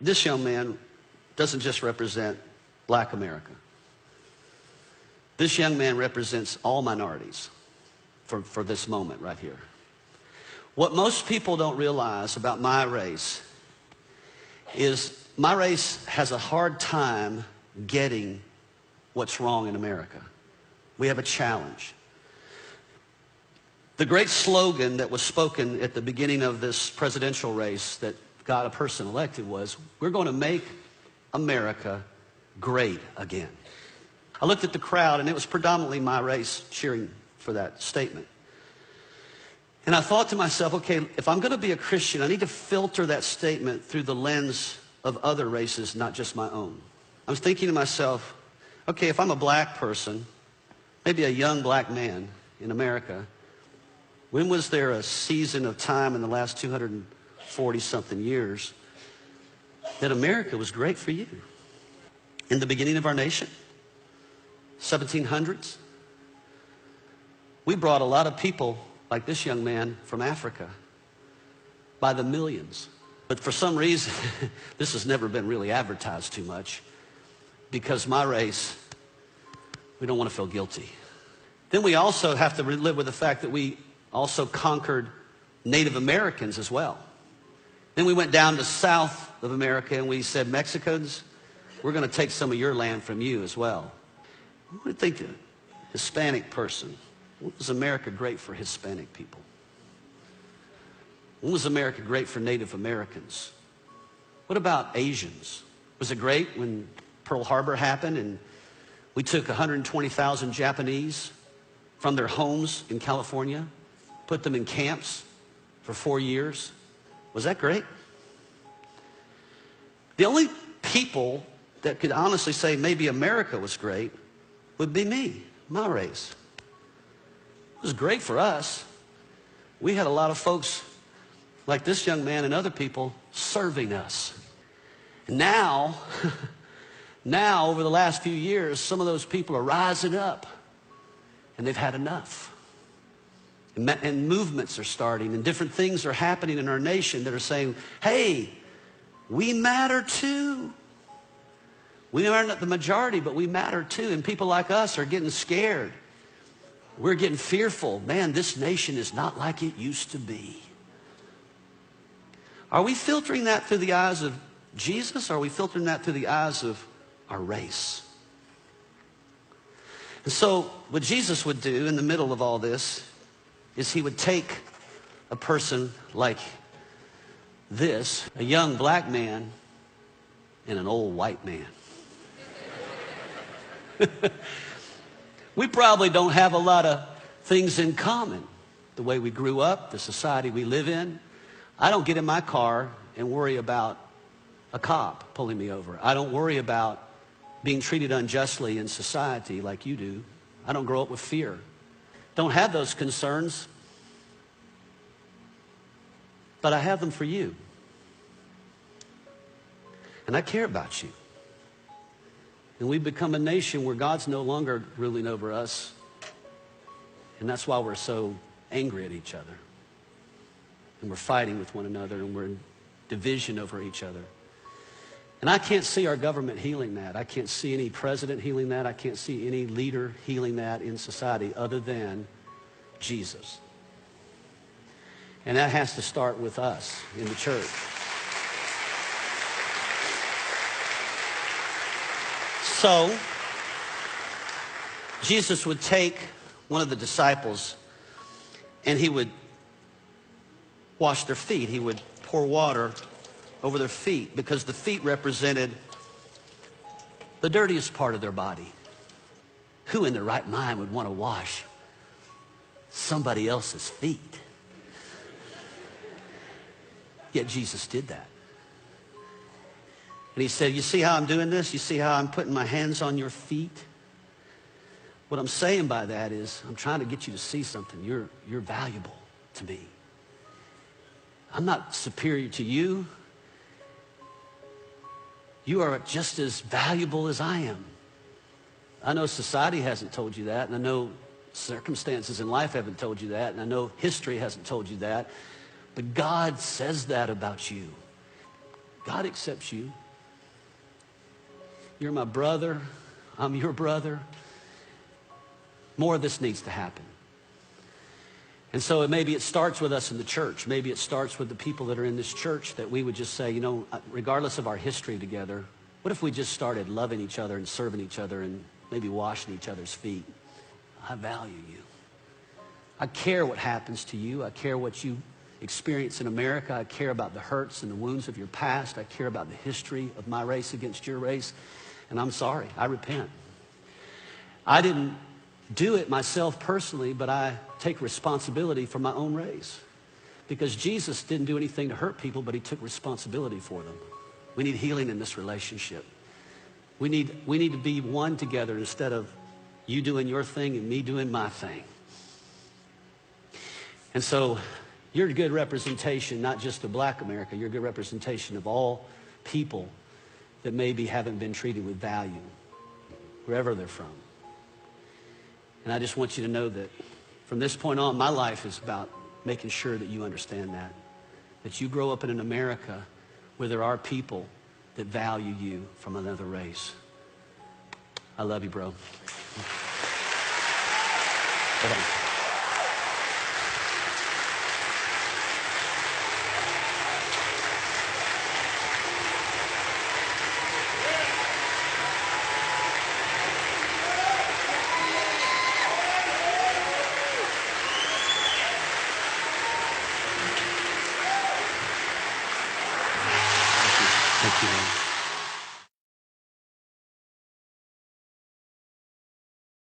This young man doesn't just represent black America. This young man represents all minorities for this moment right here. What most people don't realize about my race is my race has a hard time getting what's wrong in America. We have a challenge. The great slogan that was spoken at the beginning of this presidential race that got a person elected was, we're going to make America great again. I looked at the crowd, and it was predominantly my race cheering for that statement. And I thought to myself, okay, if I'm going to be a Christian, I need to filter that statement through the lens of other races, not just my own. I was thinking to myself, okay, if I'm a black person, maybe a young black man in America, when was there a season of time in the last 240-something years that America was great for you? In the beginning of our nation, 1700s, we brought a lot of people like this young man from Africa by the millions. But for some reason, this has never been really advertised too much, because my race, we don't want to feel guilty. Then we also have to live with the fact that we also conquered Native Americans as well. Then we went down to South of America and we said, Mexicans, we're going to take some of your land from you as well. What do you think, a Hispanic person? When was America great for Hispanic people? When was America great for Native Americans? What about Asians? Was it great when Pearl Harbor happened and we took 120,000 Japanese from their homes in California, put them in camps for 4 years? Was that great? The only people that could honestly say maybe America was great would be me, my race. It was great for us. We had a lot of folks like this young man and other people serving us. And now, over the last few years, some of those people are rising up and they've had enough. And movements are starting and different things are happening in our nation that are saying, hey, we matter too. We are not the majority, but we matter too. And people like us are getting scared. We're getting fearful. Man, this nation is not like it used to be. Are we filtering that through the eyes of Jesus, or are we filtering that through the eyes of our race? And so what Jesus would do in the middle of all this is he would take a person like this, a young black man and an old white man. We probably don't have a lot of things in common. The way we grew up, the society we live in. I don't get in my car and worry about a cop pulling me over. I don't worry about being treated unjustly in society like you do. I don't grow up with fear. Don't have those concerns, but I have them for you. And I care about you. And we've become a nation where God's no longer ruling over us. And that's why we're so angry at each other. And we're fighting with one another, and we're in division over each other. And I can't see our government healing that. I can't see any president healing that. I can't see any leader healing that in society other than Jesus. And that has to start with us in the church. So, Jesus would take one of the disciples and he would wash their feet. He would pour water over their feet because the feet represented the dirtiest part of their body. Who in their right mind would want to wash somebody else's feet? Yet Jesus did that. And he said, you see how I'm doing this? You see how I'm putting my hands on your feet? What I'm saying by that is I'm trying to get you to see something. You're valuable to me. I'm not superior to you. You are just as valuable as I am. I know society hasn't told you that, and I know circumstances in life haven't told you that, and I know history hasn't told you that, but God says that about you. God accepts you. You're my brother. I'm your brother. More of this needs to happen. And so maybe it starts with us in the church. Maybe it starts with the people that are in this church, that we would just say, you know, regardless of our history together, what if we just started loving each other and serving each other and maybe washing each other's feet? I value you. I care what happens to you. I care what you experience in America. I care about the hurts and the wounds of your past. I care about the history of my race against your race. And I'm sorry. I repent. I didn't do it myself personally, but I take responsibility for my own race. Because Jesus didn't do anything to hurt people, but he took responsibility for them. We need healing in this relationship. We need to be one together instead of you doing your thing and me doing my thing. And so you're a good representation, not just of Black America. You're a good representation of all people that maybe haven't been treated with value, wherever they're from. And I just want you to know that from this point on, my life is about making sure that you understand that you grow up in an America where there are people that value you from another race. I love you, bro. Hold on. Thank you, Lord.